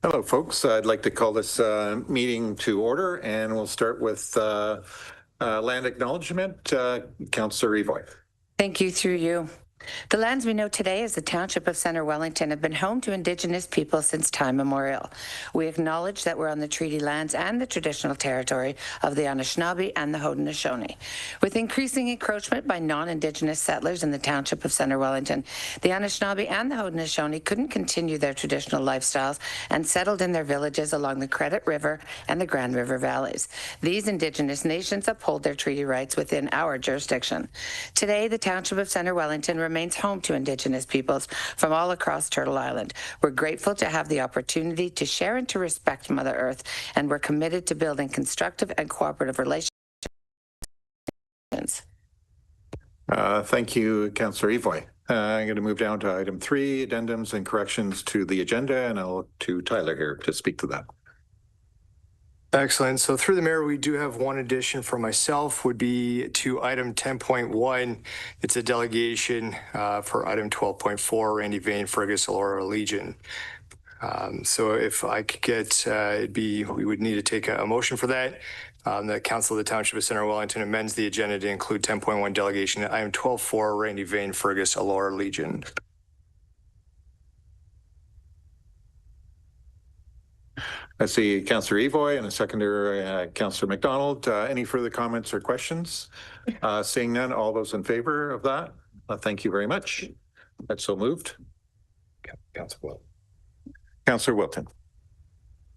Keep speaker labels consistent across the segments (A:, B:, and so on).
A: Hello, folks. I'd like to call this meeting to order, and we'll start with land acknowledgement. Councillor Evoy.
B: Thank you, through you. The lands we know today as the Township of Centre Wellington have been home to Indigenous people since time immemorial. We acknowledge that we're on the treaty lands and the traditional territory of the Anishinaabe and the Haudenosaunee. With increasing encroachment by non-Indigenous settlers in the Township of Centre Wellington, the Anishinaabe and the Haudenosaunee couldn't continue their traditional lifestyles and settled in their villages along the Credit River and the Grand River valleys. These Indigenous nations uphold their treaty rights within our jurisdiction. Today, the Township of Centre Wellington remains home to Indigenous peoples from all across Turtle Island. We're grateful to have the opportunity to share and to respect Mother Earth, and we're committed to building constructive and cooperative relationships.
A: Thank you, Councillor Evoy. I'm going to move down to item 3, addendums and corrections to the agenda, and I'll look to Tyler here to speak to that.
C: Excellent. So through the mayor, we do have one addition for myself, would be to item 10.1. It's a delegation for item 12.4, Randy Vaine, Fergus, Elora, Legion. So if I could get, we would need to take a motion for that. The Council of the Township of Centre Wellington amends the agenda to include 10.1 delegation, item 12.4, Randy Vaine, Fergus, Elora, Legion.
A: I see Councillor Evoy and a seconder, Councillor McDonald. Any further comments or questions? Seeing none, all those in favor of that? Thank you very much. That's so moved. Councillor Wilton.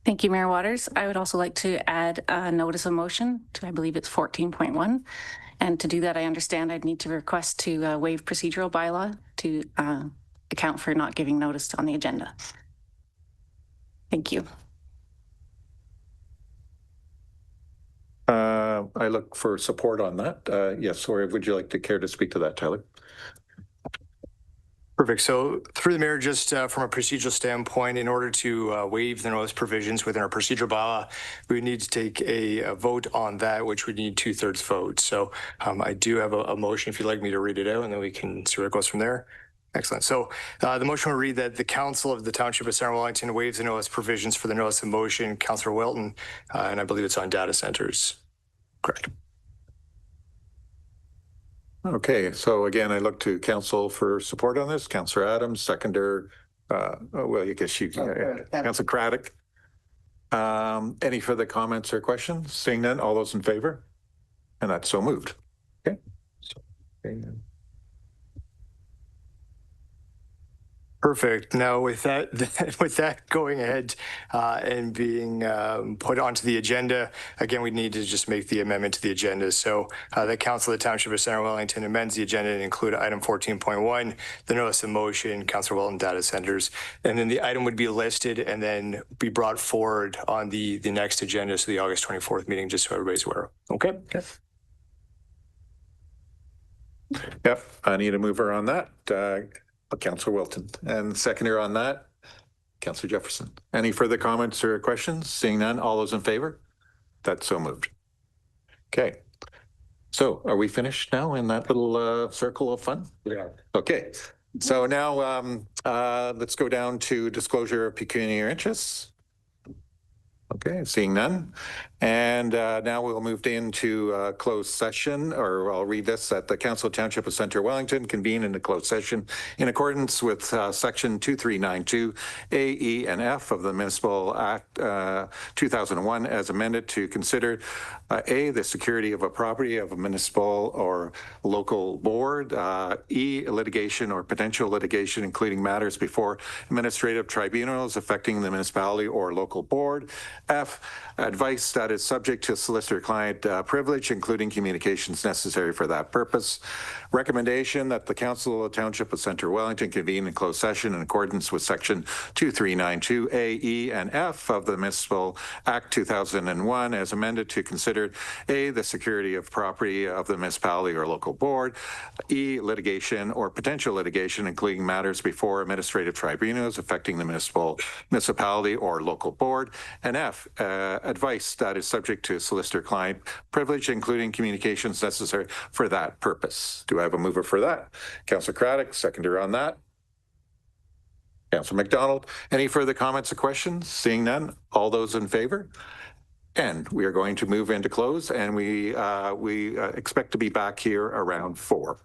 D: Thank you, Mayor Waters. I would also like to add a notice of motion to, I believe it's 14.1. And to do that, I understand I'd need to request to waive procedural bylaw to account for not giving notice on the agenda. Thank you.
A: I look for support on that. Yes, or would you like to care to speak to that, Tyler?
C: Perfect. So through the mayor, just from a procedural standpoint, in order to waive the notice provisions within our procedural bylaw, we would need to take a vote on that, which would need 2/3 vote. So I do have a motion if you'd like me to read it out, and then we can see where it goes from there. Excellent. So the motion will read that the Council of the Township of Centre Wellington waives the notice provisions for the notice of motion. Councillor Wilton, and I believe it's on data centers. Correct.
A: Okay, so again, I look to council for support on this. Councillor Adams, seconder. Well, I guess you can. Councillor Craddock. Any further comments or questions? Seeing none, all those in favor? And that's so moved. Okay.
C: Perfect. Now, with that going ahead and being put onto the agenda, again, we need to just make the amendment to the agenda. So the Council of the Township of Centre Wellington amends the agenda to include item 14.1, the notice of motion, Councillor Wilton data centers, and then the item would be listed and then be brought forward on the next agenda, so the August 24th meeting, just so everybody's aware. Okay.
A: Yep, I need a mover on that. Councillor Wilton, and seconder on that, Councillor Jefferson. Any further comments or questions? Seeing none, all those in favor? That's so moved. Okay. So are we finished now in that little circle of fun?
C: Yeah.
A: Okay. So now let's go down to disclosure of pecuniary interests. Okay, seeing none. And now we'll move into closed session, or I'll read this, that the Council Township of Centre Wellington convene in a closed session in accordance with section 2392 A, E, and F of the Municipal Act 2001 as amended to consider A, the security of a property of a municipal or local board, E, litigation or potential litigation, including matters before administrative tribunals affecting the municipality or local board, F, advice that is subject to solicitor-client privilege, including communications necessary for that purpose. Recommendation that the Council of the Township of Centre Wellington convene in closed session in accordance with section 2392 A, E, and F of the Municipal Act 2001 as amended to consider A, the security of property of the municipality or local board, E, litigation or potential litigation, including matters before administrative tribunals affecting the municipality or local board, and F, advice that is subject to solicitor-client privilege, including communications necessary for that purpose. Do I have a mover for that? Councillor Craddock, seconder on that. Councillor Councillor McDonald. Any further comments or questions? Seeing none, all those in favor? And we are going to move into close, and we expect to be back here around 4.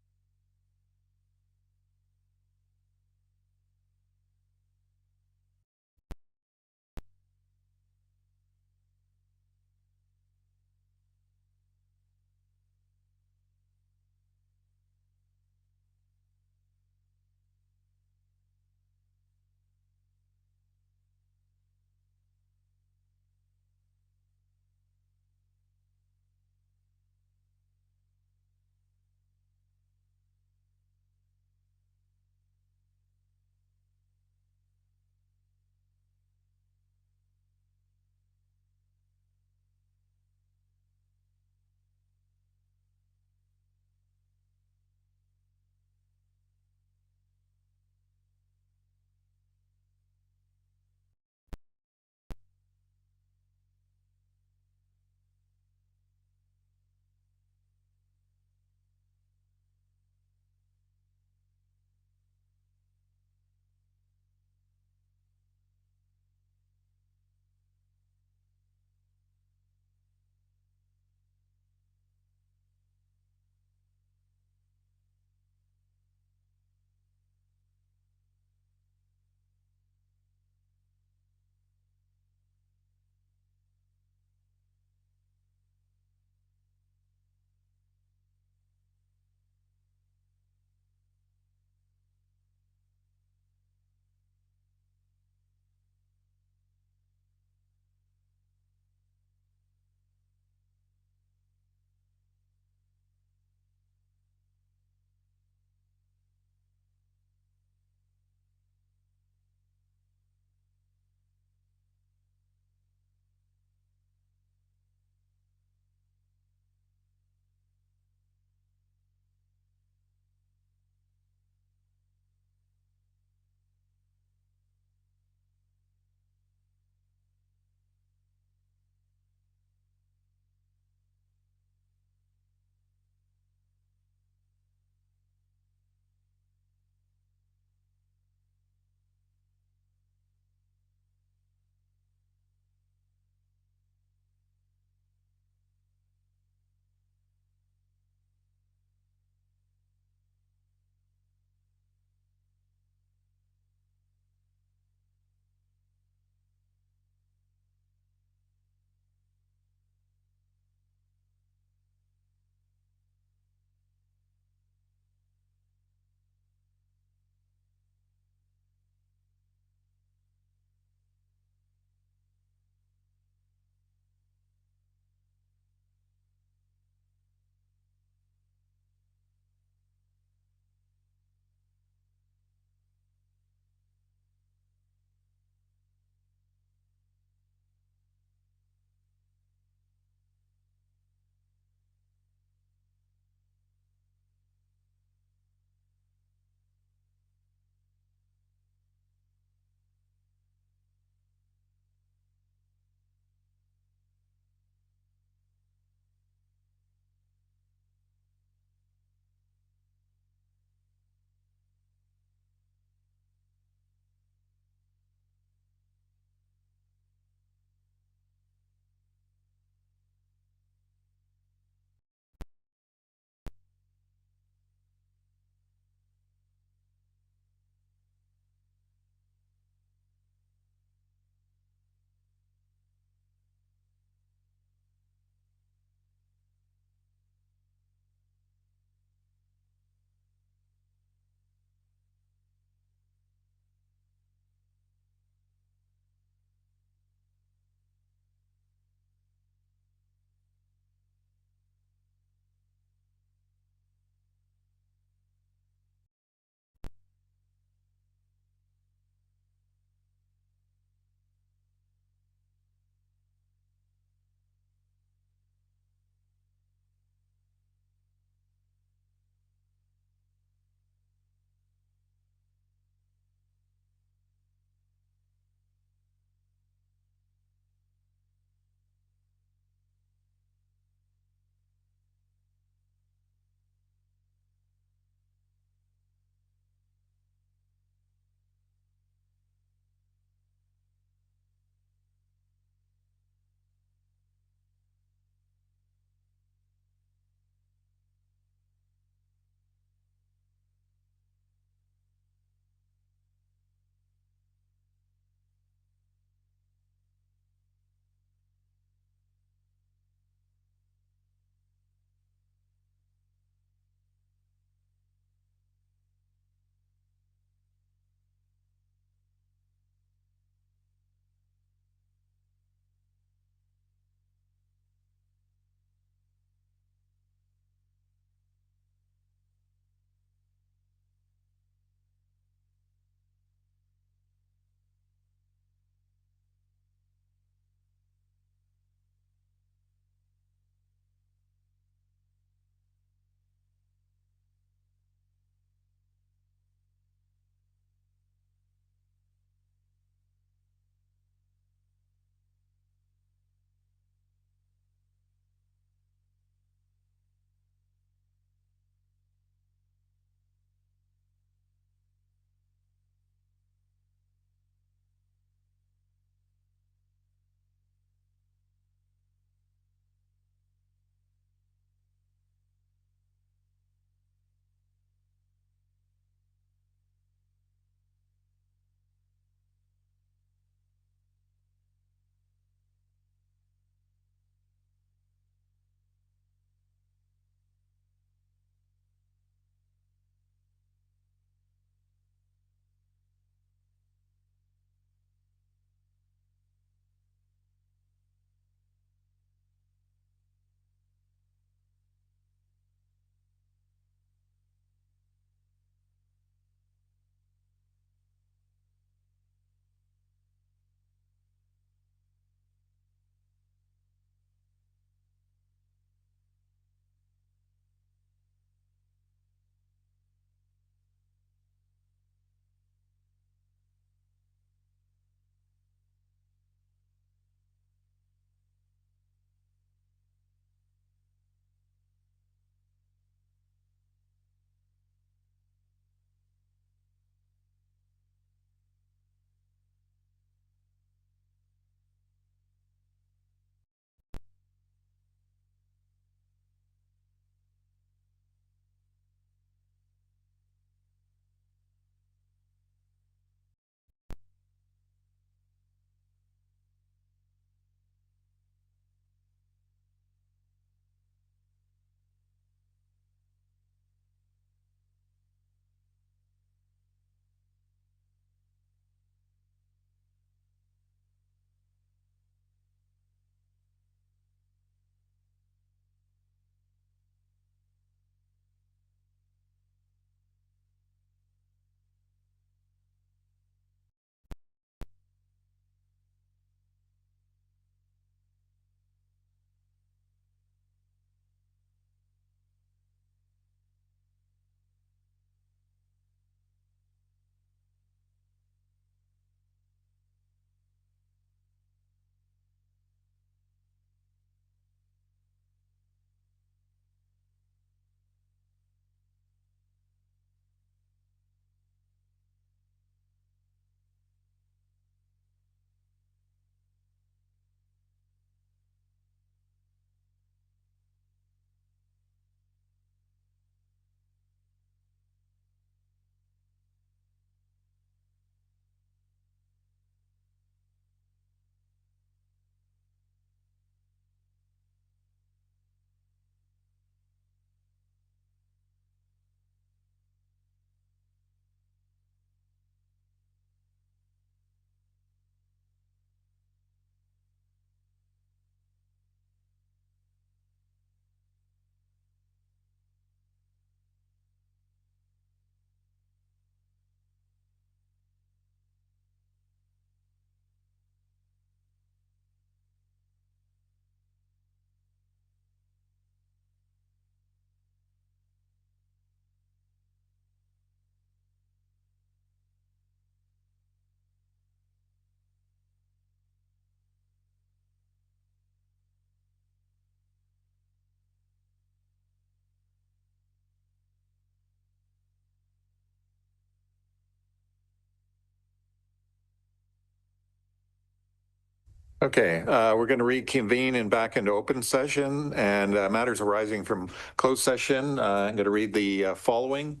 A: Okay, we're going to reconvene and back into open session and matters arising from closed session. I'm going to read the following.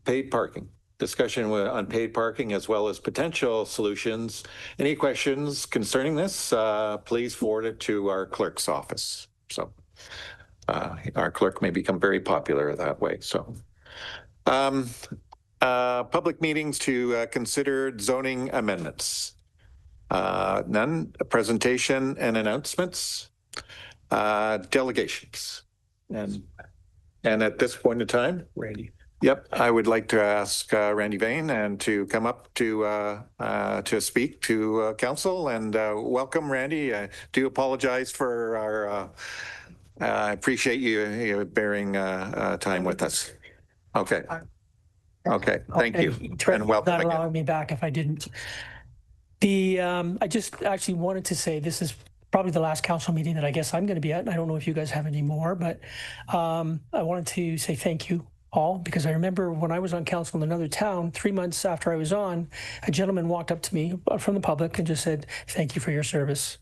A: Paid parking. Discussion on paid parking as well as potential solutions. Any questions concerning this, please forward it to our clerk's office. So our clerk may become very popular that way. So public meetings to consider zoning amendments. None. A presentation and announcements. Delegations. And at this point in time, Randy. Yep, I would like to ask Randy Vaine and to come up to speak to council, and welcome, Randy. I do apologize for our. I appreciate you bearing time with us. Okay. Okay. Thank you, and welcome.
E: Not allowing me back if I didn't. I just actually wanted to say this is probably the last council meeting that I guess I'm going to be at. And I don't know if you guys have any more, but I wanted to say thank you all, because I remember when I was on council in another town, 3 months after I was on, a gentleman walked up to me from the public and just said, "Thank you for your service."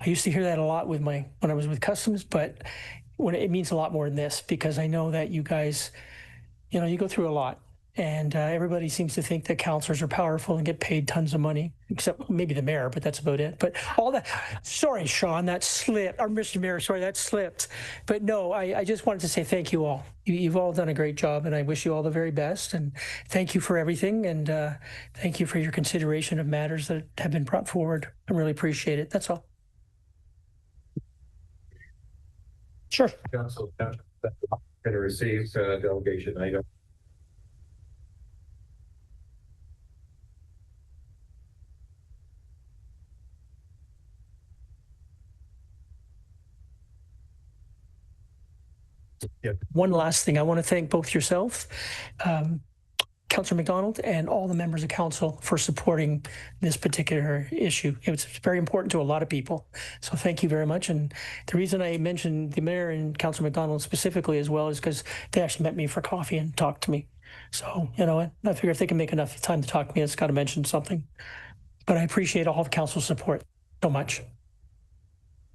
E: I used to hear that a lot when I was with customs, but it means a lot more than this, because I know that you guys, you go through a lot. And everybody seems to think that councillors are powerful and get paid tons of money, except maybe the mayor, but that's about it. But all that, sorry, Sean, that slipped. Or Mr. Mayor, sorry, that slipped. But no, I just wanted to say thank you all. You've all done a great job, and I wish you all the very best. And thank you for everything. And thank you for your consideration of matters that have been brought forward. I really appreciate it. That's all. Sure.
A: Council going to receive delegation item.
E: Yep. One last thing, I want to thank both yourself, Councillor McDonald, and all the members of council for supporting this particular issue. It's very important to a lot of people. So thank you very much. And the reason I mentioned the mayor and Councillor McDonald specifically as well is because they actually met me for coffee and talked to me. So, I figure if they can make enough time to talk to me, it's got to mention something. But I appreciate all of council's support so much.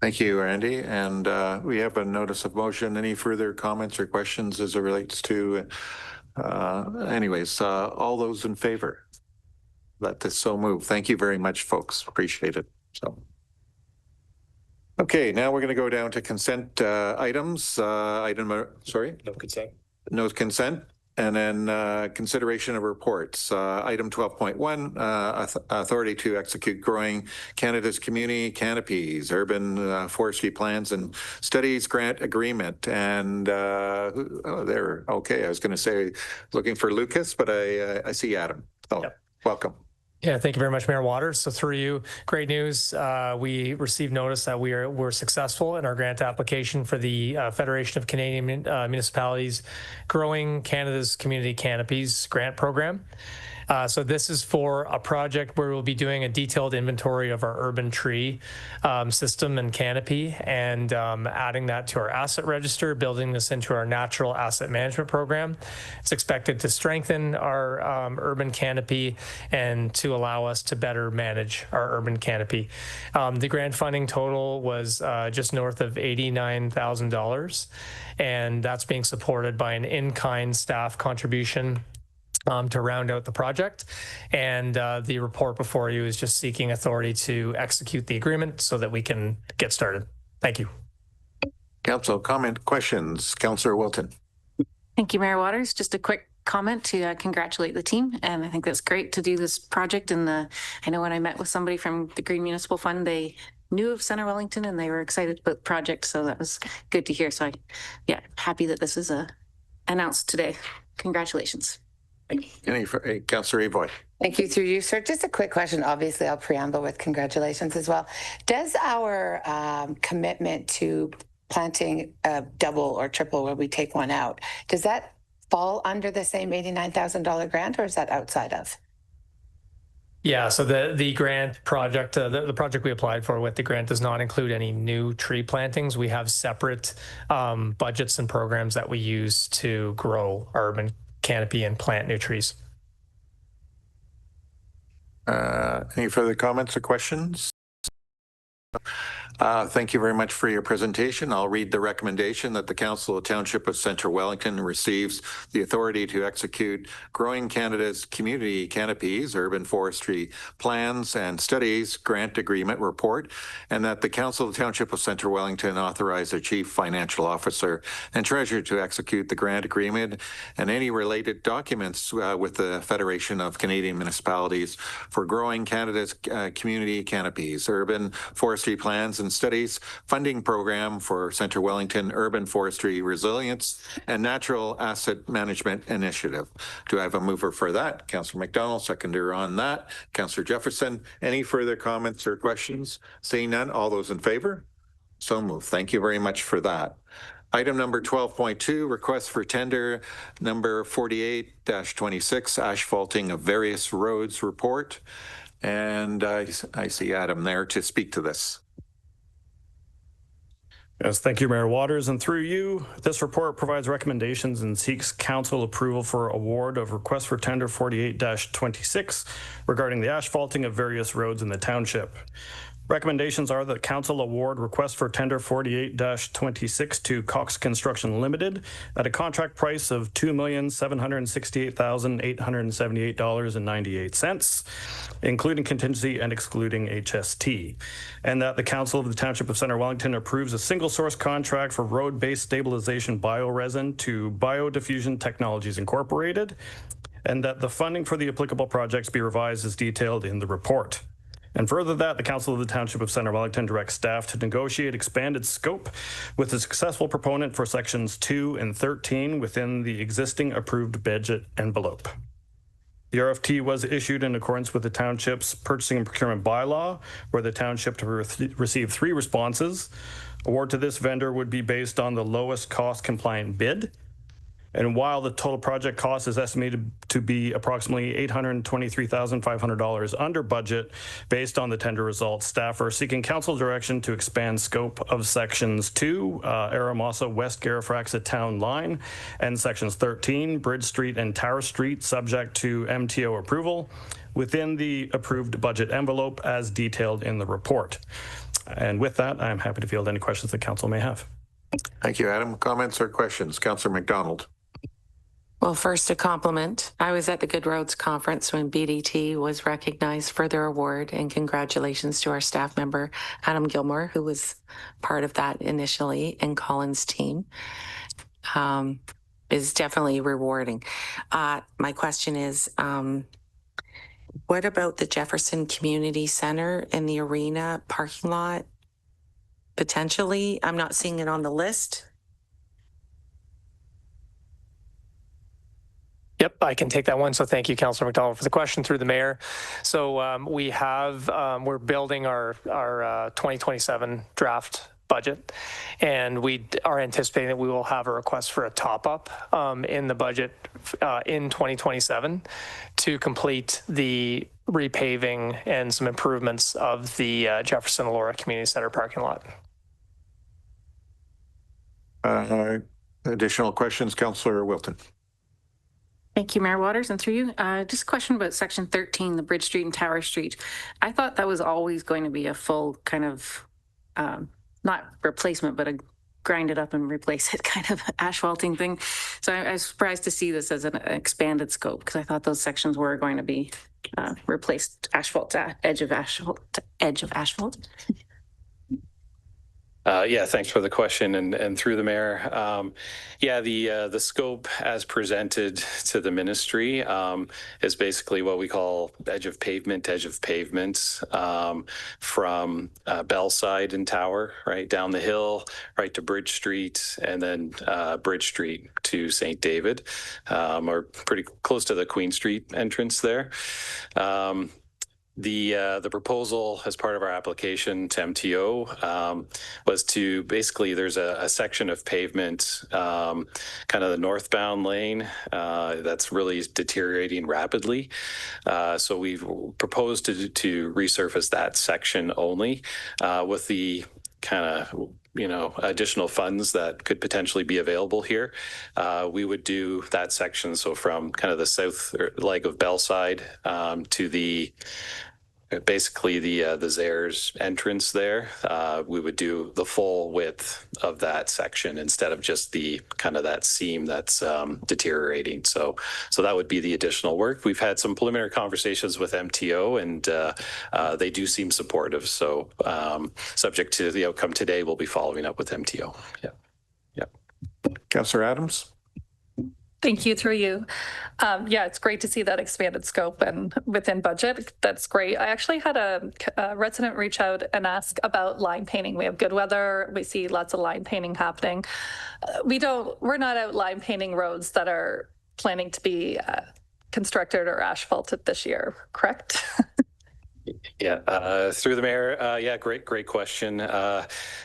A: Thank you, Randy. And we have a notice of motion. Any further comments or questions as it relates to, all those in favor? Let this so move. Thank you very much, folks. Appreciate it. So, okay, now we're going to go down to consent items. Sorry? No consent. No consent. And then consideration of reports. Item 12.1, authority to execute growing Canada's community canopies, urban forestry plans and studies grant agreement. And there, okay, I was going to say looking for Lucas, but I see Adam. So yep. Welcome.
F: Yeah, thank you very much, Mayor Waters. So through you, great news. We received notice that we're successful in our grant application for the Federation of Canadian Municipalities Growing Canada's Community Canopies grant program. So this is for a project where we'll be doing a detailed inventory of our urban tree system and canopy, and adding that to our asset register, building this into our natural asset management program. It's expected to strengthen our urban canopy and to allow us to better manage our urban canopy. The grant funding total was just north of $89,000, and that's being supported by an in-kind staff contribution to round out the project. And the report before you is just seeking authority to execute the agreement so that we can get started. Thank you.
A: Council comment, questions. Councillor Wilton.
D: Thank you, Mayor Waters. Just a quick comment to congratulate the team. And I think that's great to do this project. And I know when I met with somebody from the Green Municipal Fund, they knew of Centre Wellington and they were excited about the project. So that was good to hear. So happy that this is announced today. Congratulations.
A: Councillor Avoy.
B: Thank you, through you, sir. Just a quick question. Obviously, I'll preamble with congratulations as well. Does our commitment to planting a double or triple where we take one out, does that fall under the same $89,000 grant, or is that outside of?
F: Yeah, so the grant project, the project we applied for with the grant does not include any new tree plantings. We have separate budgets and programs that we use to grow urban canopy and plant new trees.
A: Any further comments or questions? Thank you very much for your presentation. I'll read the recommendation that the Council of Township of Centre Wellington receives the authority to execute Growing Canada's Community Canopies, Urban Forestry Plans and Studies Grant Agreement Report, and that the Council of Township of Centre Wellington authorize their Chief Financial Officer and Treasurer to execute the grant agreement and any related documents with the Federation of Canadian Municipalities for Growing Canada's Community Canopies, Urban Forestry Plans and Studies funding program for Centre Wellington Urban Forestry Resilience and Natural Asset Management Initiative. Do I have a mover for that? Councillor McDonald, seconder on that. Councillor Jefferson, any further comments or questions? Seeing none, all those in favor? So moved. Thank you very much for that. Item number 12.2, request for tender number 48-26, asphalting of various roads report. And I see Adam there to speak to this.
G: Yes, thank you, Mayor Waters. And through you, this report provides recommendations and seeks council approval for award of request for tender 48-26 regarding the asphalting of various roads in the township. Recommendations are that council award request for tender 48-26 to Cox Construction Limited at a contract price of $2,768,878.98, including contingency and excluding HST, and that the Council of the Township of Centre Wellington approves a single source contract for road-based stabilization bioresin to Biodiffusion Technologies Incorporated, and that the funding for the applicable projects be revised as detailed in the report. And further that, the Council of the Township of Centre Wellington directs staff to negotiate expanded scope with a successful proponent for sections 2 and 13 within the existing approved budget envelope. The RFT was issued in accordance with the Township's purchasing and procurement bylaw, where the Township to receive 3 responses. Award to this vendor would be based on the lowest cost compliant bid. And while the total project cost is estimated to be approximately $823,500 under budget, based on the tender results, staff are seeking council direction to expand scope of sections 2, Aramasa West Garifraxa Town Line, and sections 13, Bridge Street and Tower Street, subject to MTO approval, within the approved budget envelope as detailed in the report. And with that, I'm happy to field any questions the council may have.
A: Thank you, Adam. Comments or questions? Councillor McDonald.
H: Well, first, a compliment. I was at the Good Roads Conference when BDT was recognized for their award, and congratulations to our staff member, Adam Gilmore, who was part of that initially, and Colin's team. Is definitely rewarding. My question is, what about the Jefferson Community Center and the arena parking lot? Potentially, I'm not seeing it on the list.
F: Yep, I can take that one. So thank you, Councillor McDonald, for the question through the mayor. So we have, we're building our 2027 draft budget, and we are anticipating that we will have a request for a top up in the budget in 2027 to complete the repaving and some improvements of the Jefferson Elora Community Center parking lot.
A: Additional questions, Councillor Wilton.
D: Thank you, Mayor Waters. And through you, just a question about section 13, the Bridge Street and Tower Street. I thought that was always going to be a full kind of, not replacement, but a grind it up and replace it kind of asphalting thing. So I was surprised to see this as an expanded scope, because I thought those sections were going to be replaced asphalt to edge of asphalt to edge of asphalt.
I: Yeah, thanks for the question, and through the mayor. Yeah, the scope as presented to the ministry is basically what we call edge of pavement from Bellside and Tower, right down the hill, right to Bridge Street, and then Bridge Street to St. David, or pretty close to the Queen Street entrance there. The proposal as part of our application to MTO was to basically, there's a section of pavement, kind of the northbound lane that's really deteriorating rapidly. So we've proposed to resurface that section only with the kind of additional funds that could potentially be available here. We would do that section, so from kind of the south leg of Bellside to the basically the Zares entrance there. We would do the full width of that section instead of just the kind of that seam that's deteriorating. So that would be the additional work. We've had some preliminary conversations with MTO, and they do seem supportive. So subject to the outcome today, we'll be following up with MTO. Yeah.
A: Councillor Adams.
J: Thank you, through you. Yeah, it's great to see that expanded scope and within budget. That's great. I actually had a resident reach out and ask about line painting. We have good weather. We see lots of line painting happening. We're not out line painting roads that are planning to be constructed or asphalted this year, correct?
I: Yeah, through the mayor. Yeah, great question.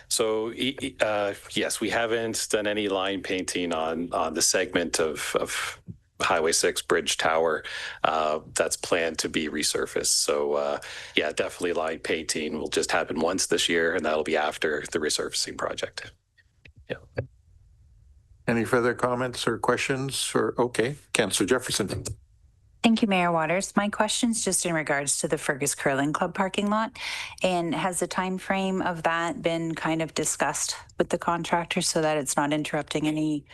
I: So yes, we haven't done any line painting on the segment of Highway 6 Bridge Tower that's planned to be resurfaced. So yeah, definitely line painting will just happen once this year, and that'll be after the resurfacing project. Yeah.
A: Any further comments or questions? Okay, Councillor Jefferson.
K: Thank you, Mayor Waters. My question's just in regards to the Fergus Curling Club parking lot. And has the time frame of that been kind of discussed with the contractor so that it's not interrupting any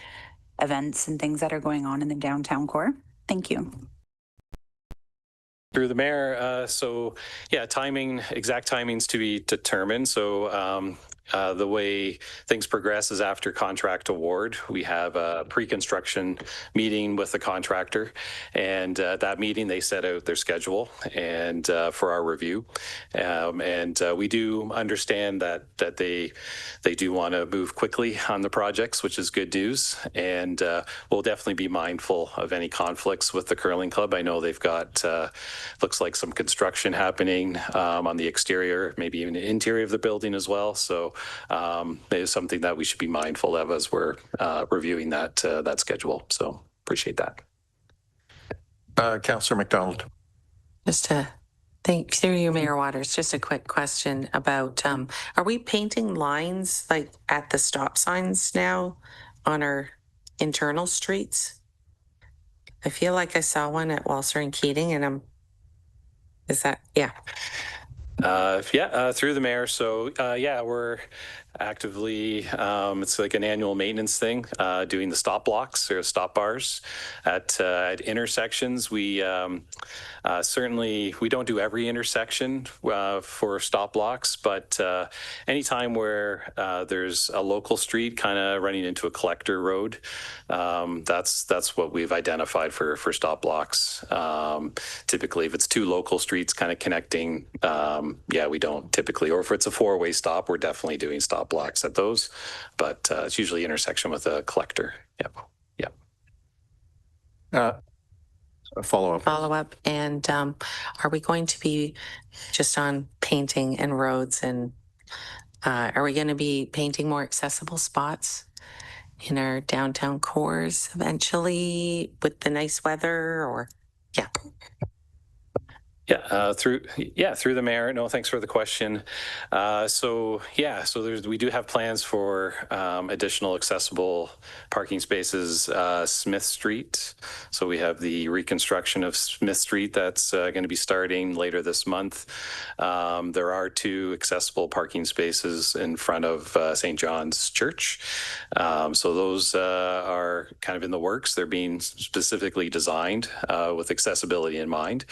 K: events and things that are going on in the downtown core? Thank you.
I: Through the mayor. So yeah, exact timings to be determined. So the way things progress is after contract award, we have a pre-construction meeting with the contractor, and at that meeting they set out their schedule and for our review, and we do understand that they do want to move quickly on the projects, which is good news, and we'll definitely be mindful of any conflicts with the curling club. I know they've got looks like some construction happening on the exterior, maybe even the interior of the building as well. So it is something that we should be mindful of as we're reviewing that schedule. So appreciate that.
A: Councillor McDonald.
H: Just to thank through you, Mayor Waters. Just a quick question about: are we painting lines like at the stop signs now on our internal streets? I feel like I saw one at Walser and Keating, and is that yeah?
I: Through the mayor. So yeah, we're actively, it's like an annual maintenance thing, doing the stop blocks or stop bars at intersections. We certainly, we don't do every intersection for stop blocks, but anytime where there's a local street kind of running into a collector road, that's what we've identified for stop blocks. Typically, if it's two local streets kind of connecting, yeah, we don't typically, or if it's a four-way stop, we're definitely doing stop blocks at those, but it's usually intersection with a collector. Yep.
A: A follow-up.
H: And are we going to be just on painting and roads, and are we going to be painting more accessible spots in our downtown cores eventually with the nice weather? Or yeah.
I: Through the mayor. No, thanks for the question. So we do have plans for additional accessible parking spaces, Smith Street. So we have the reconstruction of Smith Street that's going to be starting later this month. There are 2 accessible parking spaces in front of St. John's Church. So those are kind of in the works. They're being specifically designed with accessibility in mind.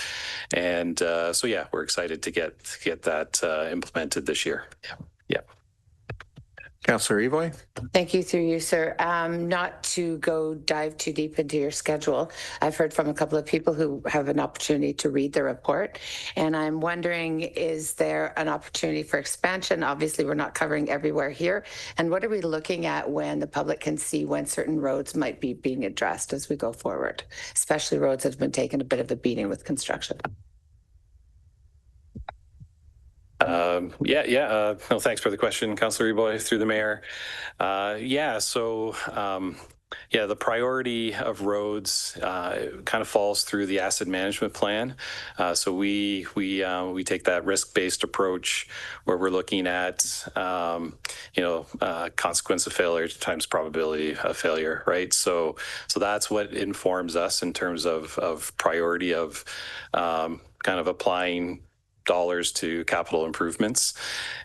I: And so yeah, we're excited to get that implemented this year. Yeah.
A: Councillor Evoy.
B: Thank you, through you, sir. Not to dive too deep into your schedule, I've heard from a couple of people who have an opportunity to read the report, and I'm wondering, is there an opportunity for expansion? Obviously, we're not covering everywhere here. And what are we looking at when the public can see when certain roads might be being addressed as we go forward, especially roads that have been taking a bit of a beating with construction?
I: No, thanks for the question, Councillor Eboy, through the mayor. The priority of roads kind of falls through the asset management plan. So we take that risk-based approach where we're looking at consequence of failure times probability of failure, right? So that's what informs us in terms of priority of kind of applying dollars to capital improvements.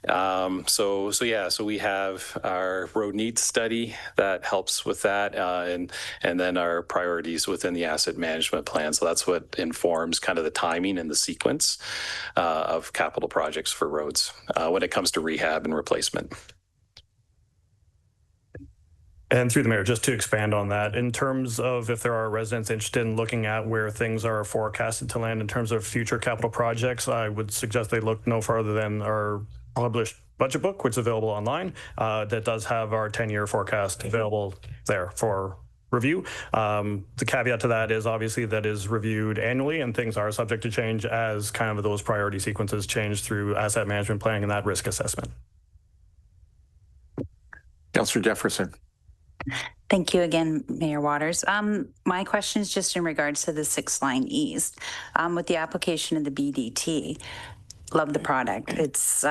I: So we have our road needs study that helps with that, and then our priorities within the asset management plan. So that's what informs kind of the timing and the sequence of capital projects for roads when it comes to rehab and replacement.
G: And through the mayor, just to expand on that, in terms of if there are residents interested in looking at where things are forecasted to land in terms of future capital projects, I would suggest they look no farther than our published budget book, which is available online, that does have our 10-year forecast available there for review. The caveat to that is obviously that is reviewed annually, and things are subject to change as kind of those priority sequences change through asset management planning and that risk assessment.
A: Councillor Jefferson.
K: Thank you again, Mayor Waters. My question is just in regards to the 6 Line East. With the application of the BDT, love the product. It's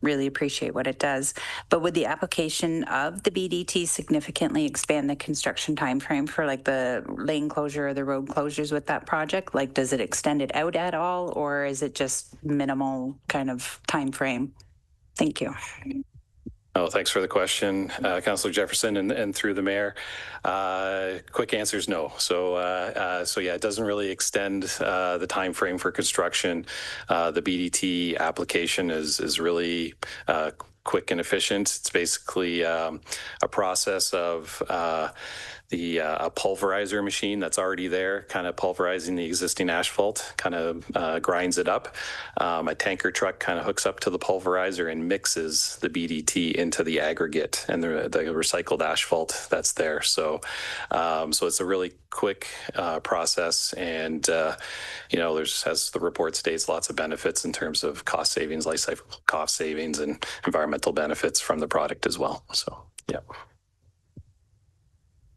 K: really appreciate what it does. But would the application of the BDT significantly expand the construction timeframe for like the lane closure or the road closures with that project? Like, does it extend it out at all, or is it just minimal kind of timeframe? Thank you.
I: Oh, thanks for the question, Councillor Jefferson, and through the mayor. Quick answer is no. So yeah, it doesn't really extend the time frame for construction. The BDT application is really quick and efficient. It's basically a process of a pulverizer machine that's already there, kind of pulverizing the existing asphalt, kind of grinds it up. A tanker truck kind of hooks up to the pulverizer and mixes the BDT into the aggregate and the recycled asphalt that's there. So it's a really quick process, and there's, as the report states, lots of benefits in terms of cost savings, life cycle cost savings, and environmental benefits from the product as well. So yeah.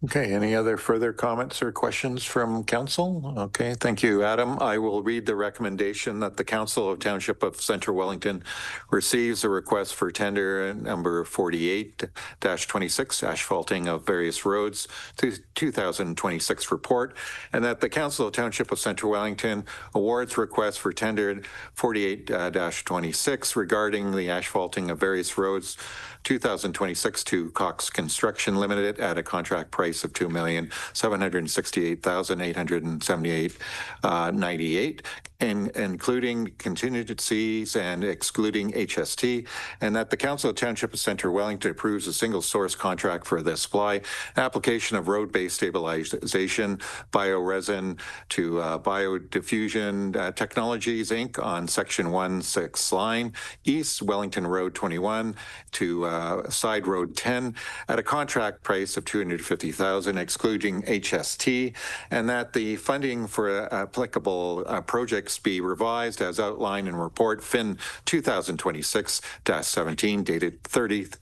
A: Okay, any other further comments or questions from council? Okay, thank you, Adam. I will read the recommendation that the Council of Township of Centre Wellington receives a request for tender number 48-26, asphalting of various roads, to 2026 report, and that the Council of Township of Centre Wellington awards request for tender 48-26 regarding the asphalting of various roads 2026 to Cox Construction Limited at a contract price of $2,768,878.98, including contingencies and excluding HST, and that the Council of Township of Centre Wellington approves a single source contract for the supply application of road-based stabilization bioresin to Biodiffusion Technologies Inc. on Section 1/6 line East Wellington Road 21 to Side Road 10 at a contract price of $250,000, excluding HST, and that the funding for applicable projects be revised as outlined in report FIN 2026-17 dated 30th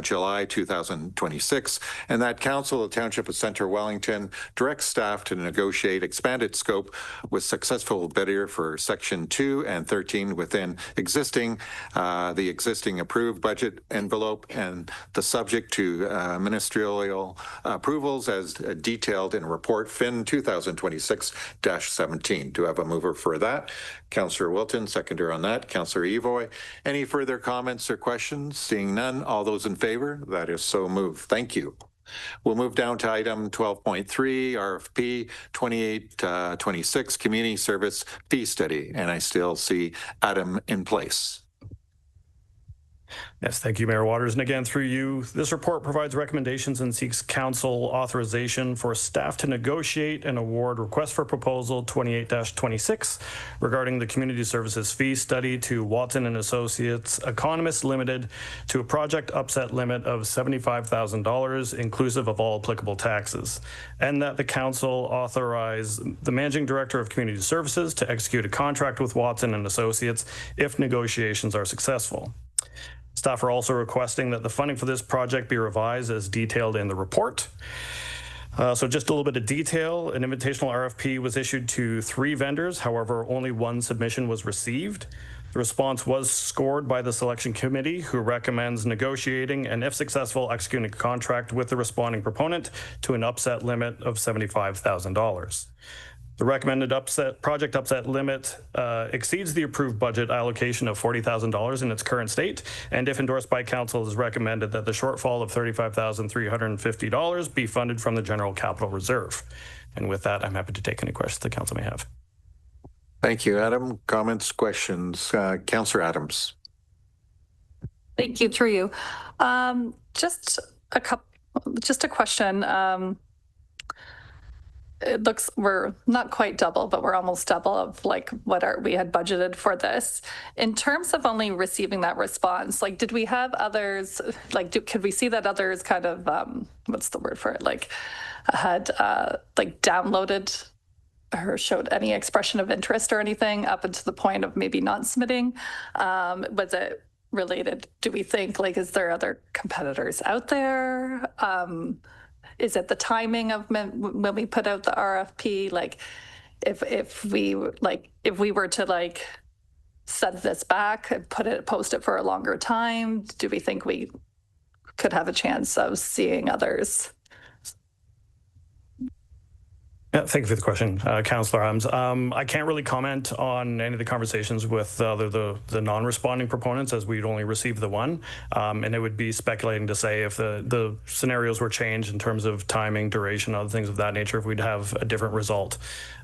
A: July 2026, and that Council of Township of Centre Wellington directs staff to negotiate expanded scope with successful bidder for Section 2 and 13 within the existing approved budget envelope and the subject to ministerial approvals as detailed in report FIN 2026-17. Do you have a mover for that? Councillor Wilton, seconder on that. Councillor Evoy. Any further comments or questions? Seeing none, all those in favor? That is so moved. Thank you. We'll move down to item 12.3, RFP 2826, Community Service Fee Study, and I still see Adam in place.
G: Yes, thank you, Mayor Waters. And again, through you, this report provides recommendations and seeks council authorization for staff to negotiate and award request for proposal 28-26 regarding the community services fee study to Watson and Associates Economists Limited to a project upset limit of $75,000 inclusive of all applicable taxes, and that the council authorize the managing director of community services to execute a contract with Watson and Associates if negotiations are successful. Staff are also requesting that the funding for this project be revised as detailed in the report. So just a little bit of detail, an invitational RFP was issued to 3 vendors. However, only 1 submission was received. The response was scored by the selection committee, who recommends negotiating and, if successful, executing a contract with the responding proponent to an upset limit of $75,000. The recommended project upset limit exceeds the approved budget allocation of $40,000 in its current state, and if endorsed by council, it is recommended that the shortfall of $35,350 be funded from the general capital reserve. And with that, I'm happy to take any questions the council may have.
A: Thank you, Adam. Comments, questions? Councillor Adams.
J: Thank you, through you. Just a question. It looks we're not quite double, but we're almost double of like what we had budgeted for this. In terms of only receiving that response, like did we have others, like could we see that others kind of, what's the word for it, like had like downloaded or showed any expression of interest or anything up until the point of maybe not submitting? Was it related, do we think, like, is there other competitors out there? Is it the timing of when we put out the RFP? Like, if we were to like send this back and post it for a longer time, do we think we could have a chance of seeing others?
G: Yeah, thank you for the question, Councillor Adams. I can't really comment on any of the conversations with the non-responding proponents, as we'd only received the one, and it would be speculating to say if the scenarios were changed in terms of timing, duration, other things of that nature, if we'd have a different result.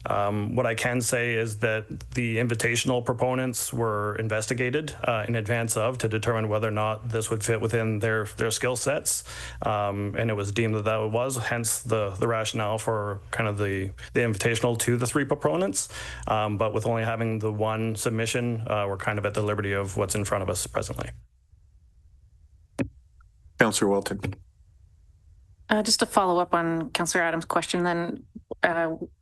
G: What I can say is that the invitational proponents were investigated in advance to determine whether or not this would fit within their skill sets, and it was deemed that that was, hence the rationale for kind of the invitational to the three proponents. But with only having the one submission, we're kind of at the liberty of what's in front of us presently.
A: Councillor Walton.
D: Just to follow up on Councillor Adams' question, then,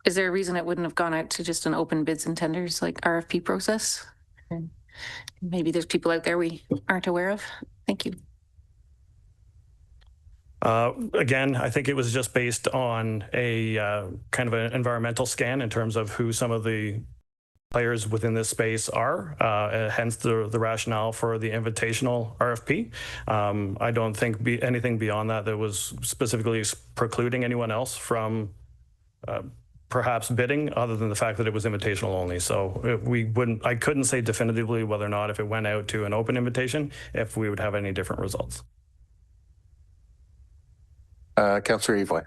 D: is there a reason it wouldn't have gone out to just an open bids and tenders, like RFP process? And maybe there's people out there we aren't aware of. Thank you.
G: Again, I think it was just based on a kind of an environmental scan in terms of who some of the players within this space are, hence the rationale for the invitational RFP. I don't think anything beyond that was specifically precluding anyone else from perhaps bidding, other than the fact that it was invitational only. So I couldn't say definitively whether or not if it went out to an open invitation, if we would have any different results.
A: Councillor Evoy.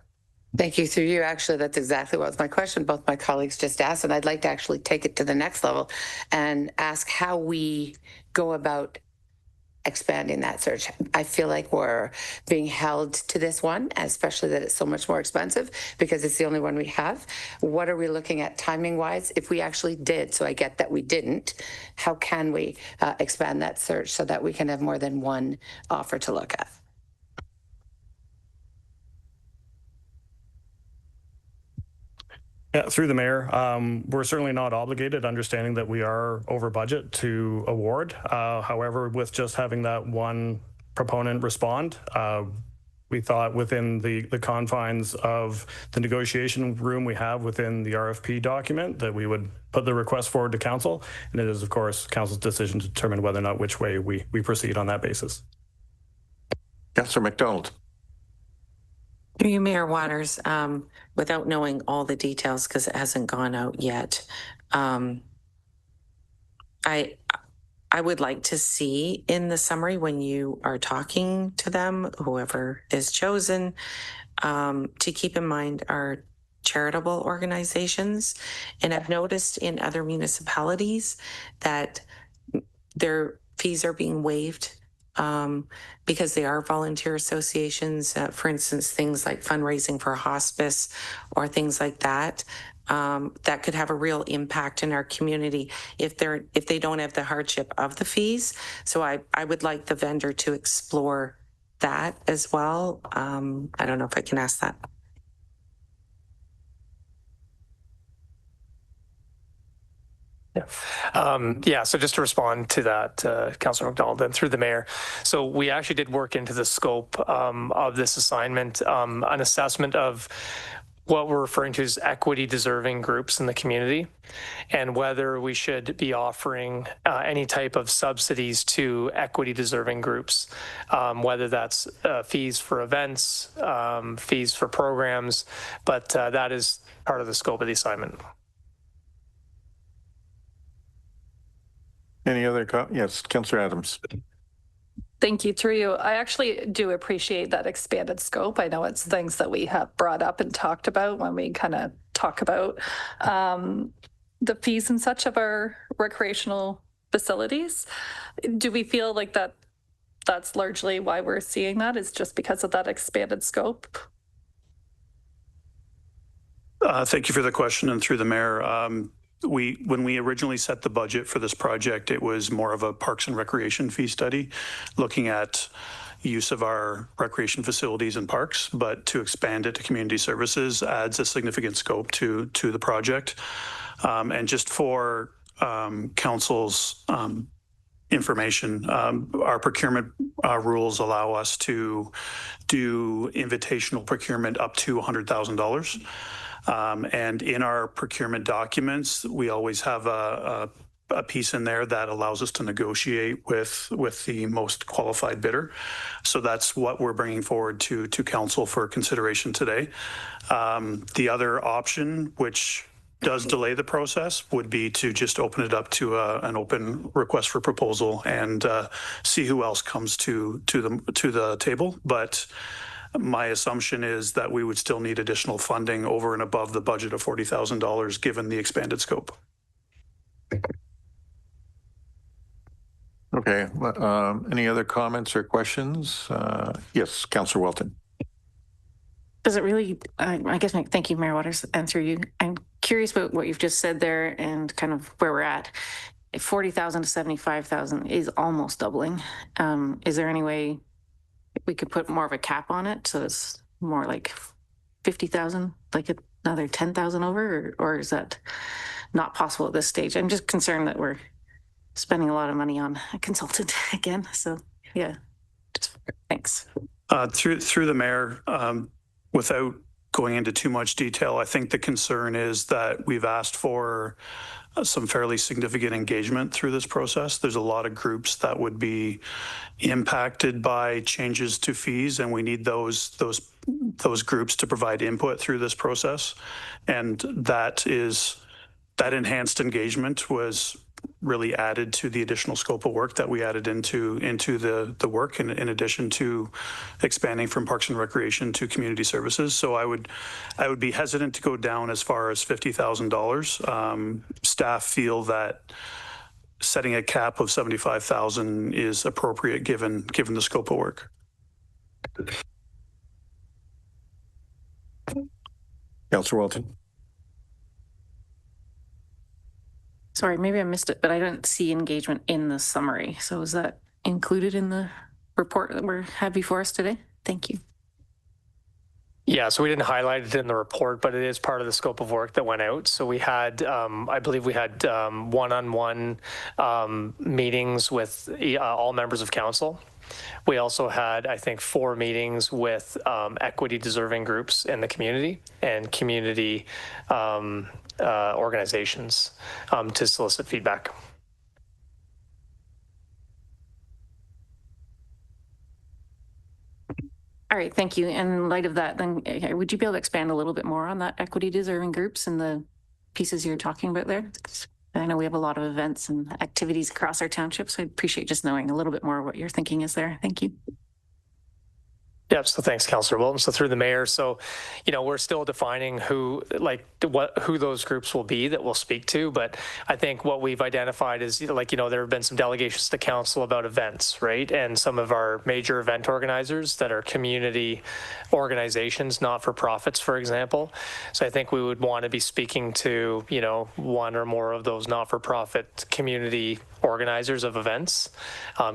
B: Thank you. Through you, actually, that's exactly what was my question. Both my colleagues just asked, and I'd like to actually take it to the next level and ask how we go about expanding that search. I feel like we're being held to this one, especially that it's so much more expensive because it's the only one we have. What are we looking at timing wise? If we actually did, so I get that we didn't, how can we expand that search so that we can have more than one offer to look at?
G: Yeah, through the mayor, we're certainly not obligated, understanding that we are over budget to award. However, with just having that one proponent respond, we thought within the confines of the negotiation room we have within the RFP document that we would put the request forward to council. And it is, of course, council's decision to determine whether or not which way we proceed on that basis.
A: Councillor McDonald.
H: Through you, Mayor Waters, without knowing all the details because it hasn't gone out yet, I would like to see in the summary when you are talking to them, whoever is chosen, to keep in mind our charitable organizations. And I've noticed in other municipalities that their fees are being waived because they are volunteer associations, for instance, things like fundraising for hospice or things like that, that could have a real impact in our community if they don't have the hardship of the fees. So I would like the vendor to explore that as well. I don't know if I can ask that.
F: Yeah, so just to respond to that, Councillor McDonald, and through the mayor. So we actually did work into the scope of this assignment, an assessment of what we're referring to as equity deserving groups in the community, and whether we should be offering any type of subsidies to equity deserving groups, whether that's fees for events, fees for programs, but that is part of the scope of the assignment.
A: Any other, yes, Councillor Adams.
J: Thank you, through you. I actually do appreciate that expanded scope. I know it's things that we have brought up and talked about when we kind of talk about the fees and such of our recreational facilities. Do we feel like that's largely why we're seeing that, is just because of that expanded scope?
L: Thank you for the question, and through the mayor. When we originally set the budget for this project, it was more of a parks and recreation fee study, looking at use of our recreation facilities and parks, but to expand it to community services adds a significant scope to the project. And just for council's information, our procurement rules allow us to do invitational procurement up to $100,000. And in our procurement documents, we always have a piece in there that allows us to negotiate with the most qualified bidder. So that's what we're bringing forward to council for consideration today. The other option, which does delay the process, would be to just open it up to an open request for proposal and see who else comes to the table. But my assumption is that we would still need additional funding over and above the budget of $40,000 given the expanded scope.
A: Okay. Any other comments or questions? Yes, Councillor Welton.
D: Does it really, I guess, thank you, Mayor Waters, and through you. I'm curious about what you've just said there and kind of where we're at. 40,000 to 75,000 is almost doubling. Is there any way we could put more of a cap on it so it's more like 50,000, like another 10,000 over, or is that not possible at this stage? I'm just concerned that we're spending a lot of money on a consultant again. So yeah, just thanks.
L: Through the mayor, without going into too much detail, I think the concern is that we've asked for some fairly significant engagement through this process. There's a lot of groups that would be impacted by changes to fees, and we need those groups to provide input through this process. And that enhanced engagement was really added to the additional scope of work that we added into the work, in addition to expanding from parks and recreation to community services. So I would be hesitant to go down as far as $50,000. Staff feel that setting a cap of 75,000 is appropriate given the scope of work.
A: Councillor Welton.
D: Sorry, maybe I missed it, but I didn't see engagement in the summary. So is that included in the report that we have before us today? Thank you.
F: Yeah, so we didn't highlight it in the report, but it is part of the scope of work that went out. So we had, I believe we had one-on-one meetings with all members of council. We also had, I think, 4 meetings with equity deserving groups in the community and community organizations to solicit feedback.
D: All right, thank you. In light of that, then would you be able to expand a little bit more on that equity deserving groups and the pieces you're talking about there? I know we have a lot of events and activities across our township, so I'd appreciate just knowing a little bit more what your thinking is there. Thank you.
F: Yeah, so thanks, Councillor Wilton. So through the mayor, so, you know, we're still defining who those groups will be that we'll speak to. But I think what we've identified is, like, you know, there have been some delegations to council about events, right? And some of our major event organizers that are community organizations, not-for-profits, for example. So I think we would want to be speaking to, you know, one or more of those not-for-profit community organizers of events,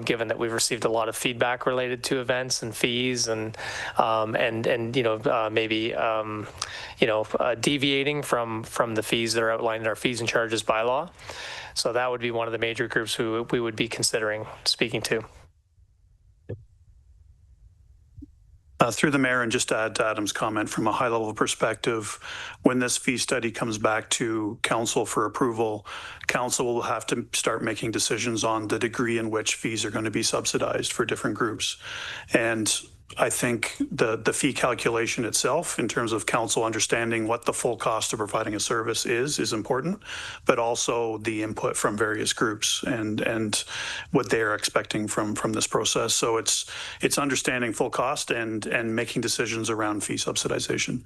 F: given that we've received a lot of feedback related to events and fees and you know, maybe you know, deviating from the fees that are outlined in our fees and charges bylaw. So that would be one of the major groups who we would be considering speaking to.
L: Through the mayor, and just to add to Adam's comment, from a high level perspective, when this fee study comes back to council for approval, council will have to start making decisions on the degree in which fees are going to be subsidized for different groups. And I think the fee calculation itself, in terms of council understanding what the full cost of providing a service is important, but also the input from various groups and what they are expecting from this process. So it's understanding full cost and making decisions around fee subsidization.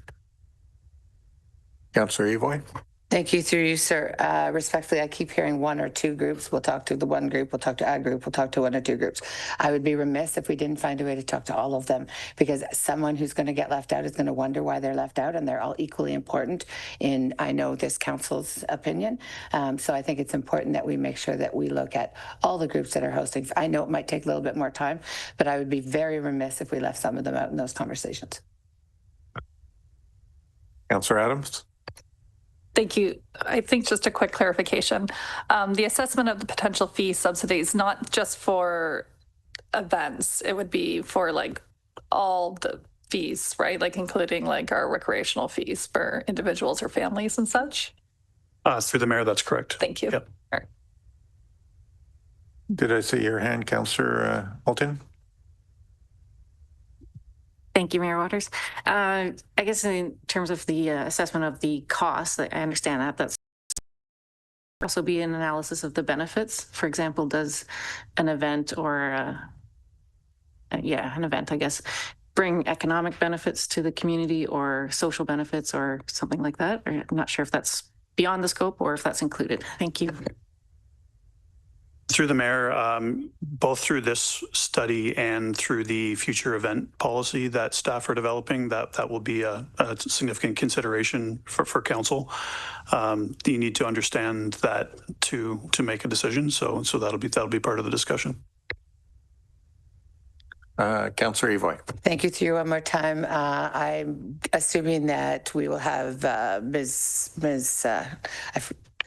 A: Councillor Evoy.
B: Thank you, through you, sir. Respectfully, I keep hearing one or two groups. We'll talk to the one group, we'll talk to a group, we'll talk to one or two groups. I would be remiss if we didn't find a way to talk to all of them, because someone who's going to get left out is going to wonder why they're left out, and they're all equally important in, I know, this council's opinion. So I think it's important that we make sure that we look at all the groups that are hosting. I know it might take a little bit more time, but I would be very remiss if we left some of them out in those conversations.
A: Councillor Adams.
J: Thank you. I think just a quick clarification. The assessment of the potential fee subsidies, not just for events, it would be for like all the fees, right? Like including like our recreational fees for individuals or families and such?
L: Through the mayor, that's correct.
J: Thank you.
L: Yep.
J: All right.
A: Did I see your hand, Councillor Moulton?
D: Thank you, Mayor Waters. I guess in terms of the assessment of the cost, I understand that. That's also be an analysis of the benefits. For example, does an event or an event, I guess, bring economic benefits to the community or social benefits or something like that? Or I'm not sure if that's beyond the scope or if that's included. Thank you.
L: Through the mayor, both through this study and through the future event policy that staff are developing, that will be a significant consideration for council. You need to understand that to make a decision. So that'll be part of the discussion.
A: Councillor Evoy.
B: Thank you, through you one more time. I'm assuming that we will have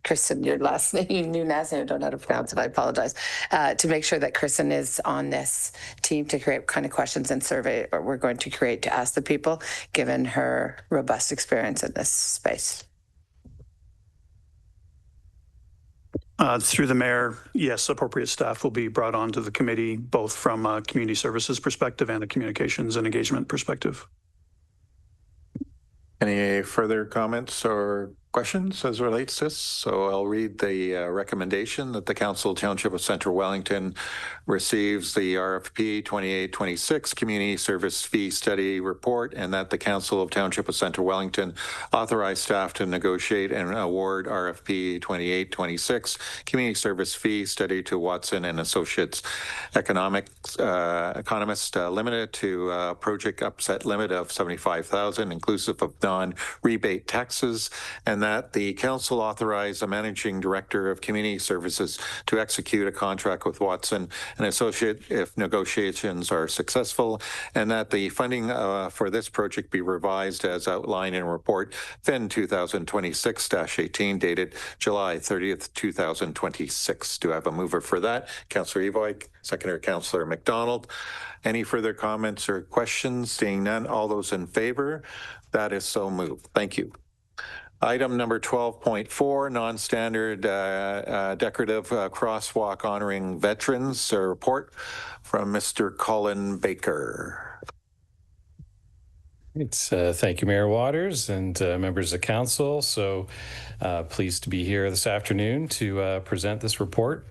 B: Kristen, your last name, your new last name, I don't know how to pronounce it, I apologize, to make sure that Kristen is on this team to create kind of questions and survey, or we're going to create to ask the people, given her robust experience in this space.
L: Through the mayor, yes, appropriate staff will be brought onto the committee, both from a community services perspective and a communications and engagement perspective.
A: Any further comments or questions as relates to this? So I'll read the recommendation that the Council Township of Centre Wellington receives the RFP 2826 Community Service Fee Study Report, and that the Council of Township of Centre Wellington authorize staff to negotiate and award RFP 2826 Community Service Fee Study to Watson and Associates Economist Limited to a project upset limit of $75,000 inclusive of non-rebate taxes, and that the council authorize a managing director of community services to execute a contract with Watson and Associate if negotiations are successful, and that the funding for this project be revised as outlined in report FIN 2026-18 dated July 30th, 2026. Do I have a mover for that? Councillor Evoy, seconder Councillor McDonald. Any further comments or questions? Seeing none, all those in favor? That is so moved. Thank you. Item number 12.4, non-standard decorative crosswalk honoring veterans. A report from Mr. Colin Baker.
M: Thank you, Mayor Waters and members of council. So pleased to be here this afternoon to present this report.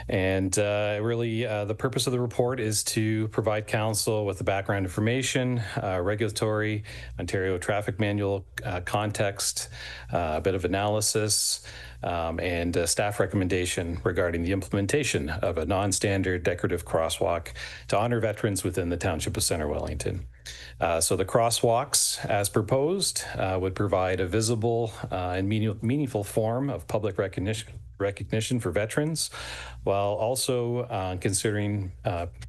M: And really, the purpose of the report is to provide council with the background information, regulatory, Ontario traffic manual context, a bit of analysis, and a staff recommendation regarding the implementation of a non-standard decorative crosswalk to honor veterans within the Township of Centre Wellington. So the crosswalks, as proposed, would provide a visible and meaningful form of public recognition for veterans, while also considering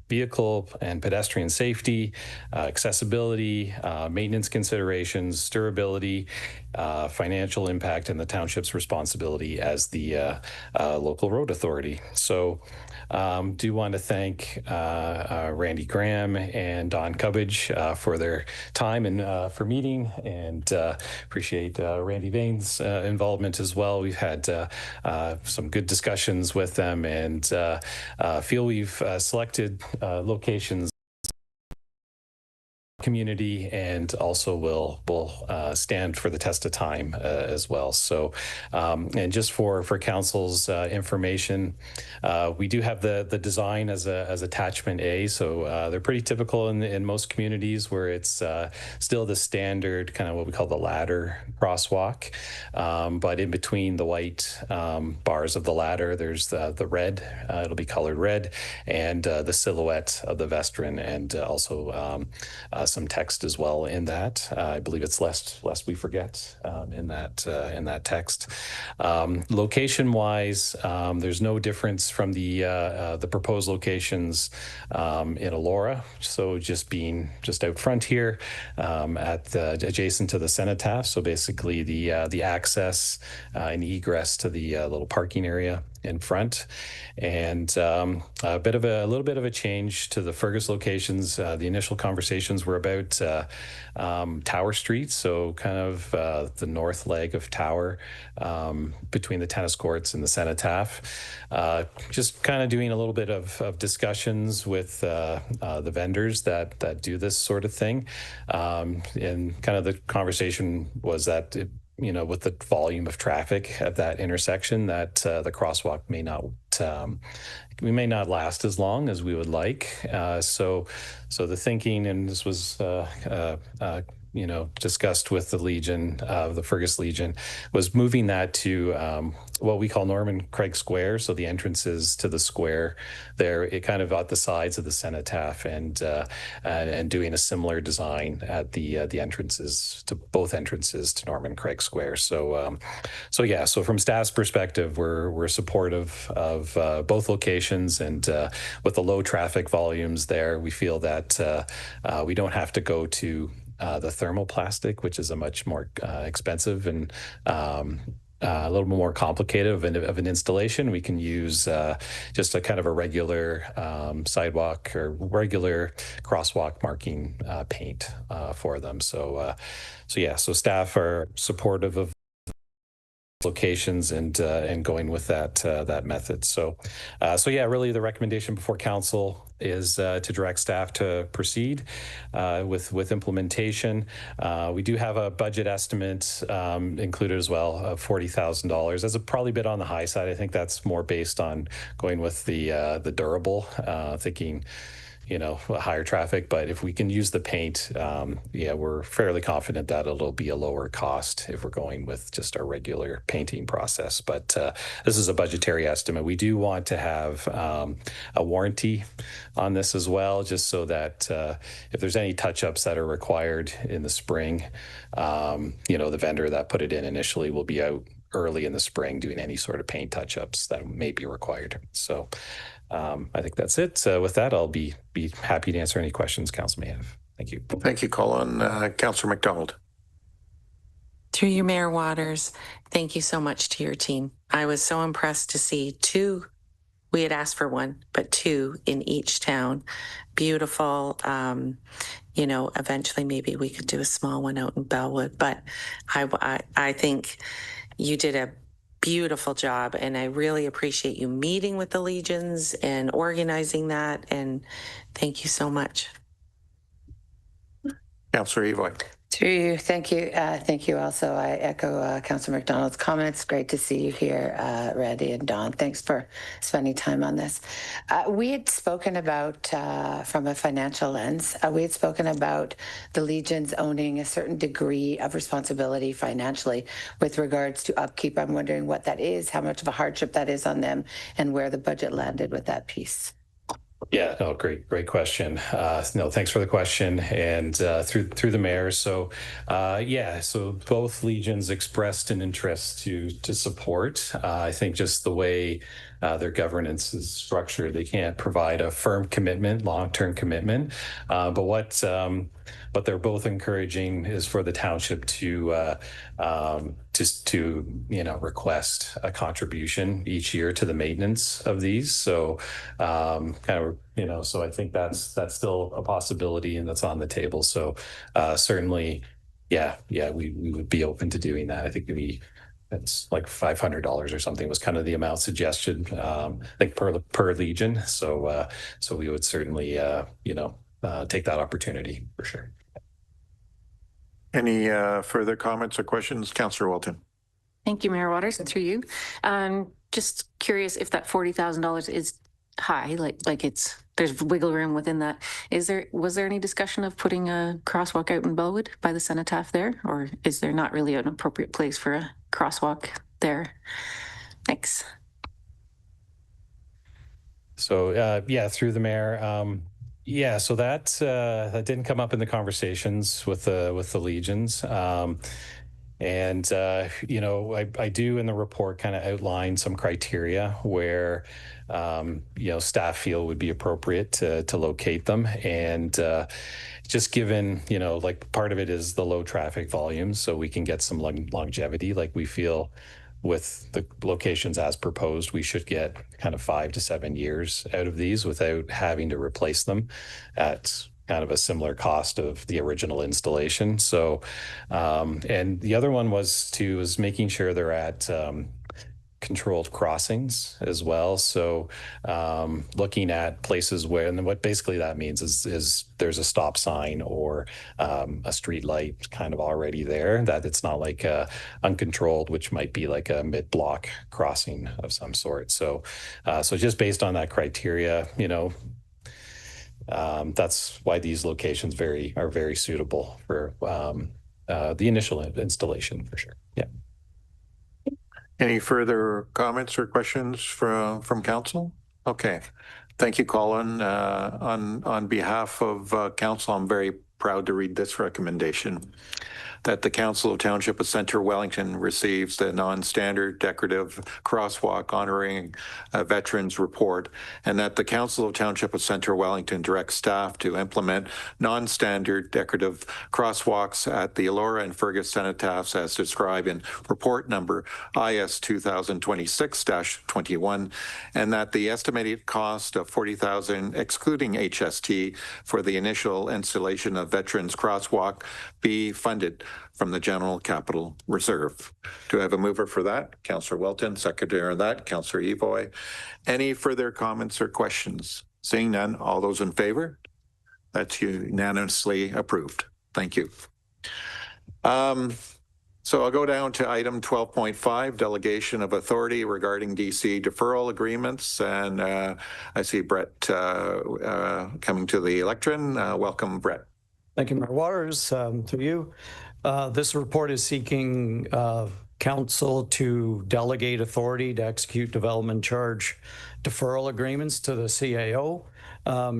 M: vehicle and pedestrian safety, accessibility, maintenance considerations, durability, financial impact, and the township's responsibility as the local road authority. So do want to thank Randy Graham and Don Cubbage for their time and for meeting, and appreciate Randy Vaine's involvement as well. We've had some good discussions with them, and feel we've selected locations community, and also will stand for the test of time as well. So, and just for council's information, we do have the design as attachment A. So they're pretty typical in most communities, where it's still the standard kind of what we call the ladder crosswalk, but in between the white bars of the ladder, there's the red. It'll be colored red, and the silhouette of the vestron, and also some text as well in that. I believe it's lest we forget in that text. Location wise, there's no difference from the proposed locations in Elora. So just out front here, adjacent to the cenotaph. So basically the access and egress to the little parking area in front, and a little bit of a change to the Fergus locations. The initial conversations were about Tower Street, so kind of the north leg of Tower, between the tennis courts and the cenotaph. Just kind of doing a little bit of discussions with the vendors that do this sort of thing, and kind of the conversation was that with the volume of traffic at that intersection, that the crosswalk may not last as long as we would like. So the thinking, and this was discussed with the Legion, the Fergus Legion, was moving that to what we call Norman Craig Square. So the entrances to the square there, it kind of at the sides of the cenotaph, and doing a similar design at the entrances to both entrances to Norman Craig Square. So from staff's perspective, we're supportive of both locations, and with the low traffic volumes there, we feel that we don't have to go to the thermoplastic, which is a much more expensive and a little more complicated of an installation. We can use just a kind of a regular sidewalk or regular crosswalk marking paint for them. So staff are supportive of locations and going with that method. So really the recommendation before council is to direct staff to proceed with implementation. We do have a budget estimate included as well of $40,000. That's probably a bit on the high side. I think that's more based on going with the durable, thinking higher traffic. But if we can use the paint, we're fairly confident that it'll be a lower cost if we're going with just our regular painting process. But this is a budgetary estimate. We do want to have a warranty on this as well, just so that if there's any touch-ups that are required in the spring, the vendor that put it in initially will be out early in the spring doing any sort of paint touch-ups that may be required. So I think that's it. With that, I'll be happy to answer any questions council may have. Thank you.
A: Thank you, Colin. Councillor McDonald.
H: Through you, Mayor Waters, thank you so much to your team. I was so impressed to see two. We had asked for one, but two in each town. Beautiful. Eventually maybe we could do a small one out in Bellwood, but I think you did a beautiful job, and I really appreciate you meeting with the Legions and organizing that, and thank you so much.
A: Councillor Evoy.
B: Through you, thank you. Thank you also. I echo Councillor McDonald's comments. Great to see you here, Reddy and Don. Thanks for spending time on this. We had spoken about, from a financial lens, we had spoken about the Legions owning a certain degree of responsibility financially with regards to upkeep. I'm wondering what that is, how much of a hardship that is on them, and where the budget landed with that piece.
M: Yeah, no, great question. Thanks for the question, and through the mayor. So, so both Legions expressed an interest to support. I think just the way their governance is structured, they can't provide a firm commitment, long-term commitment. But what they're both encouraging is for the township to request a contribution each year to the maintenance of these. So so I think that's still a possibility, and that's on the table. So certainly, we would be open to doing that. I think it's like $500 or something was kind of the amount suggested, I think per Legion. So we would certainly take that opportunity for sure.
A: Any further comments or questions? Councillor Walton.
D: Thank you, Mayor Waters, and through you. Just curious if that $40,000 is high, like there's wiggle room within that. Was there any discussion of putting a crosswalk out in Bellwood by the cenotaph there, or is there not really an appropriate place for a crosswalk there? Thanks.
M: So yeah, through the mayor. Yeah, so that didn't come up in the conversations with the Legions. And, you know, I do in the report kind of outline some criteria where, you know, staff feel would be appropriate to locate them. And just given, you know, like part of it is the low traffic volumes, so we can get some longevity. Like we feel with the locations as proposed, we should get kind of 5 to 7 years out of these without having to replace them at kind of a similar cost of the original installation. So, and the other one was making sure they're at controlled crossings as well. So looking at places where, and what basically that means is there's a stop sign or a street light kind of already there, that it's not like uncontrolled, which might be like a mid-block crossing of some sort. So, so just based on that criteria, you know, that's why these locations are very suitable for the initial installation for sure. Yeah.
A: Any further comments or questions from council? Okay. Thank you, Colin. On behalf of council, I'm very proud to read this recommendation. That the Council of Township of Centre Wellington receives the non-standard decorative crosswalk honoring a veterans report, and that the Council of Township of Centre Wellington directs staff to implement non-standard decorative crosswalks at the Elora and Fergus cenotaphs as described in report number IS 2026-21, and that the estimated cost of $40,000 excluding HST for the initial installation of veterans crosswalk be funded from the General Capital Reserve. Do I have a mover for that? Councillor Welton, secretary on that, Councillor Evoy. Any further comments or questions? Seeing none, all those in favor? That's unanimously approved. Thank you. So I'll go down to item 12.5, delegation of authority regarding DC deferral agreements. And I see Brett coming to the lectern. Welcome, Brett.
N: Thank you, Mayor Waters. To you. This report is seeking council to delegate authority to execute development charge deferral agreements to the CAO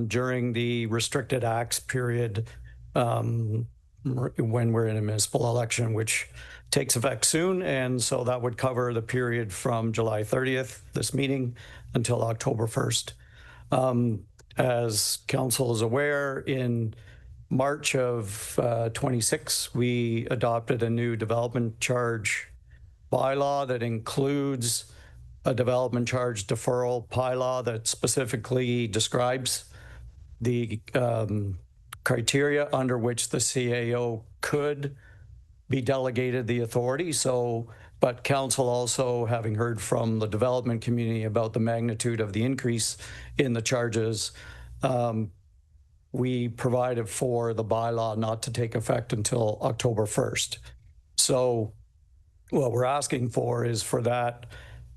N: during the restricted acts period when we're in a municipal election, which takes effect soon. And so that would cover the period from July 30th, this meeting, until October 1st. As council is aware, in March of 26, we adopted a new development charge bylaw that includes a development charge deferral bylaw that specifically describes the criteria under which the CAO could be delegated the authority. So, but council also, having heard from the development community about the magnitude of the increase in the charges, we provided for the bylaw not to take effect until October 1st. So what we're asking for is for that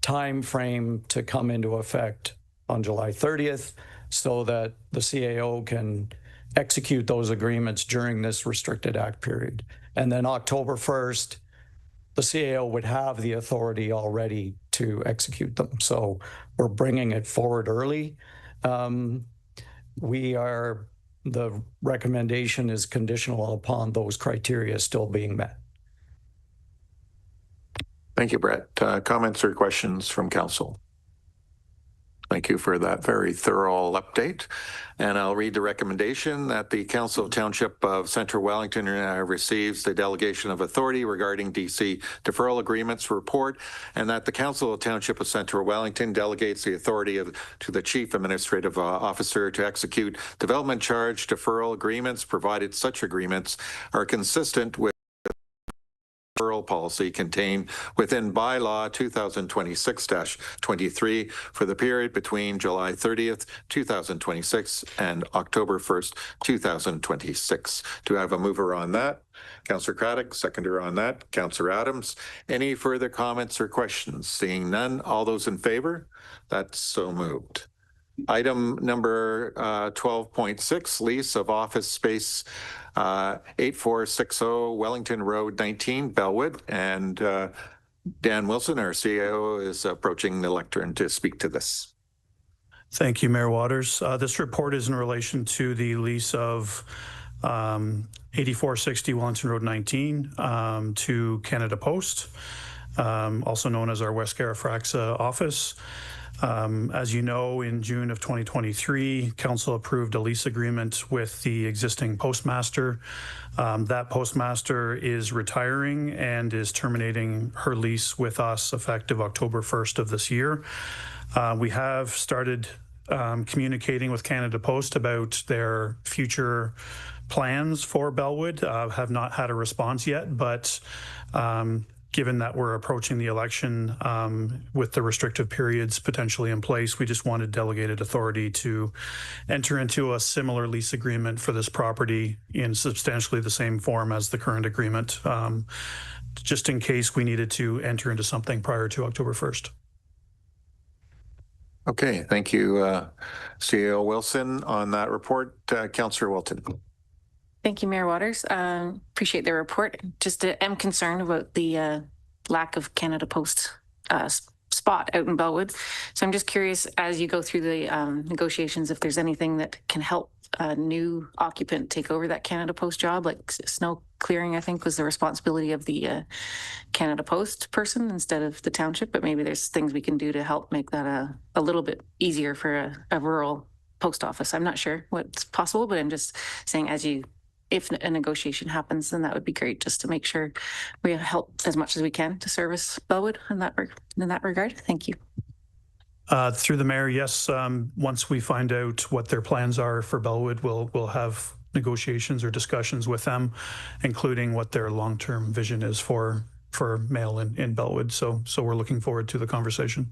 N: time frame to come into effect on July 30th so that the CAO can execute those agreements during this restricted act period. And then October 1st, the CAO would have the authority already to execute them. So we're bringing it forward early. The recommendation is conditional upon those criteria still being met.
A: Thank you, Brett. Comments or questions from council? Thank you for that very thorough update. And I'll read the recommendation that the Council of Township of Centre Wellington receives the delegation of authority regarding DC deferral agreements report, and that the Council of Township of Centre Wellington delegates the authority to the Chief Administrative Officer to execute development charge deferral agreements, provided such agreements are consistent with referral policy contained within bylaw 2026-23 for the period between July 30th, 2026 and October 1st, 2026. Do I have a mover on that? Councillor Craddock, seconder on that. Councillor Adams. Any further comments or questions? Seeing none, all those in favor? That's so moved. Item number 12.6, lease of office space 8460 Wellington Road 19, Bellwood. And Dan Wilson, our CEO, is approaching the lectern to speak to this.
L: Thank you, Mayor Waters. This report is in relation to the lease of 8460 Wellington Road 19 to Canada Post, also known as our West Garifraxa office. As you know, in June of 2023, Council approved a lease agreement with the existing postmaster. That postmaster is retiring and is terminating her lease with us effective October 1st of this year. We have started communicating with Canada Post about their future plans for Bellwood. Have not had a response yet, but given that we're approaching the election with the restrictive periods potentially in place, we just wanted delegated authority to enter into a similar lease agreement for this property in substantially the same form as the current agreement, just in case we needed to enter into something prior to October 1st.
A: Okay, thank you, CEO Wilson, on that report. Councillor Wilton.
D: Thank you, Mayor Waters. Appreciate the report. Just am concerned about the lack of Canada Post spot out in Bellwood. So I'm just curious, as you go through the negotiations, if there's anything that can help a new occupant take over that Canada Post job, like snow clearing, I think was the responsibility of the Canada Post person instead of the township, but maybe there's things we can do to help make that a little bit easier for a rural post office. I'm not sure what's possible, but I'm just saying if a negotiation happens, then that would be great, just to make sure we help as much as we can to service Bellwood in that regard. Thank you.
L: Through the mayor, yes. Once we find out what their plans are for Bellwood, we'll have negotiations or discussions with them, including what their long-term vision is for mail in Bellwood. So we're looking forward to the conversation.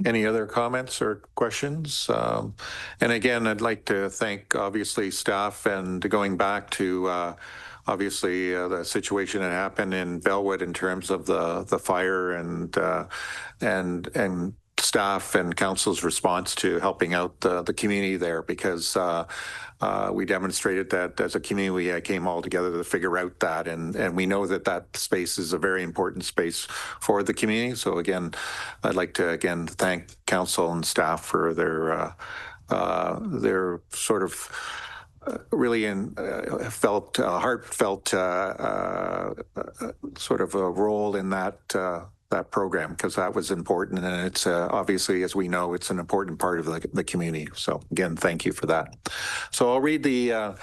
A: Any other comments or questions? And again, I'd like to thank obviously staff, and going back to obviously the situation that happened in Bellwood in terms of the fire and staff and council's response to helping out the community there, because we demonstrated that as a community we came all together to figure out that, and we know that space is a very important space for the community. So again, I'd like to thank council and staff for their sort of really heartfelt sort of a role in that program, because that was important, and it's obviously, as we know, it's an important part of the community. So again, thank you for that. So I'll read the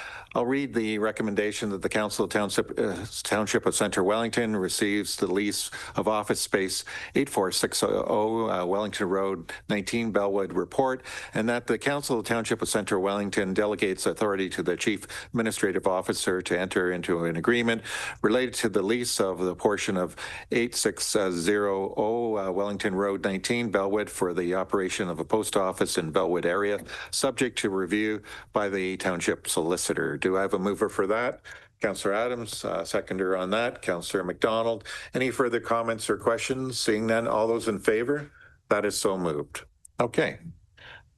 A: recommendation that the Council of Township of Centre Wellington receives the lease of office space 8460 Wellington Road 19 Bellwood report, and that the Council of Township of Centre Wellington delegates authority to the Chief Administrative Officer to enter into an agreement related to the lease of the portion of 8600 Wellington Road 19 Bellwood for the operation of a post office in Bellwood area, subject to review by the Township Solicitor. Do I have a mover for that? Councillor Adams, seconder on that. Councillor McDonald. Any further comments or questions? Seeing none, all those in favor? That is so moved. Okay.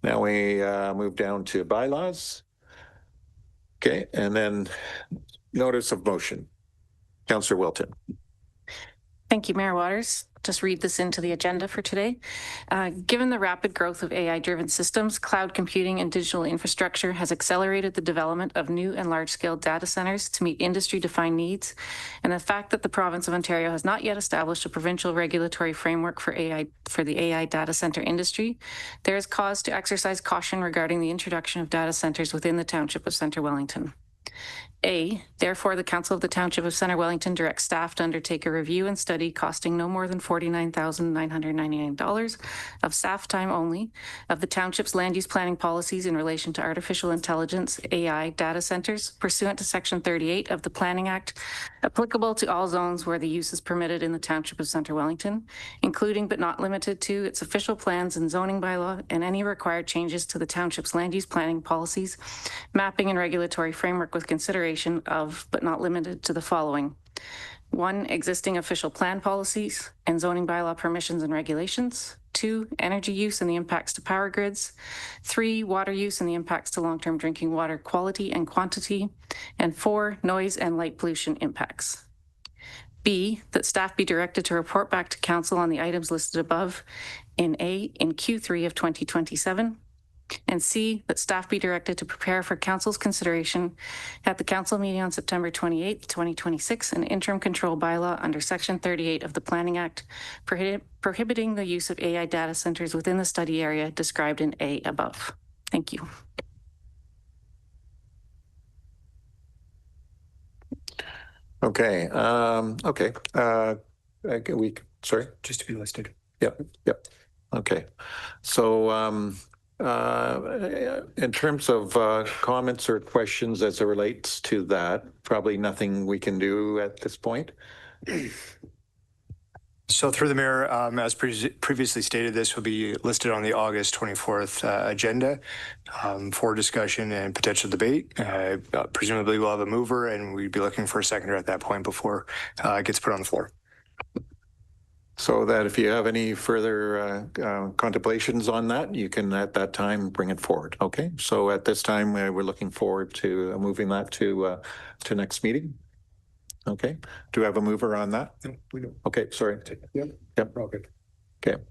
A: Now we move down to bylaws. Okay, and then notice of motion. Councillor Wilton.
D: Thank you, Mayor Waters. Just read this into the agenda for today. Given the rapid growth of AI-driven systems, cloud computing and digital infrastructure has accelerated the development of new and large-scale data centers to meet industry-defined needs, and the fact that the province of Ontario has not yet established a provincial regulatory framework for the AI data center industry, there is cause to exercise caution regarding the introduction of data centers within the Township of Centre Wellington. A, therefore, the Council of the Township of Centre Wellington directs staff to undertake a review and study costing no more than $49,999 of staff time only of the township's land use planning policies in relation to artificial intelligence, AI, data centers pursuant to Section 38 of the Planning Act, applicable to all zones where the use is permitted in the Township of Centre Wellington, including but not limited to its official plans and zoning bylaw and any required changes to the township's land use planning policies, mapping and regulatory framework with consideration of, but not limited to, the following. 1, existing official plan policies and zoning bylaw permissions and regulations. 2, energy use and the impacts to power grids. 3, water use and the impacts to long-term drinking water quality and quantity. And 4, noise and light pollution impacts. B, that staff be directed to report back to council on the items listed above in Q3 of 2027. And C, that staff be directed to prepare for council's consideration at the council meeting on September 28th, 2026, an interim control bylaw under Section 38 of the Planning Act, prohibiting the use of AI data centers within the study area described in A above. Thank you.
A: Okay. Sorry?
C: Just to be listed.
A: Yep. Okay. So, in terms of comments or questions as it relates to that, probably nothing we can do at this point.
C: So through the mayor, as previously stated, this will be listed on the August 24th agenda for discussion and potential debate. Presumably we'll have a mover and we'd be looking for a seconder at that point before it gets put on the floor.
A: So that if you have any further contemplations on that, you can at that time bring it forward. Okay. So at this time, we're looking forward to moving that to next meeting. Okay. Do we have a mover on that?
C: No, we don't.
A: Okay. Sorry.
C: Yep.
A: Yep.
C: Okay.
A: Okay.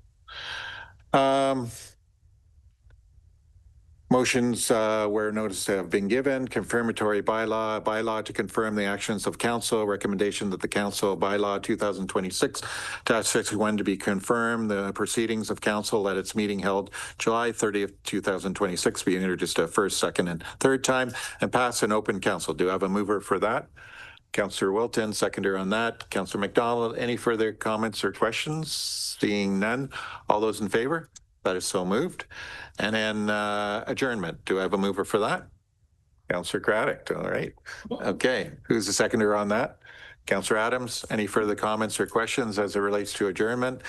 A: Motions where notice have been given, confirmatory bylaw to confirm the actions of council, recommendation that the council bylaw 2026-61 to be confirmed, the proceedings of council at its meeting held July 30th, 2026 be introduced a first, second, and third time and pass an open council. Do I have a mover for that? Councillor Wilton, seconder on that. Councillor McDonald, any further comments or questions? Seeing none, all those in favor? That is so moved. And then adjournment. Do I have a mover for that? Councillor Craddock. All right. Okay. Who's the seconder on that? Councillor Adams. Any further comments or questions as it relates to adjournment?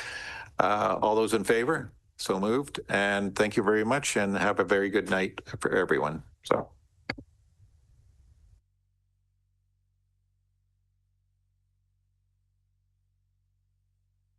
A: All those in favor? So moved. And thank you very much and have a very good night for everyone. So.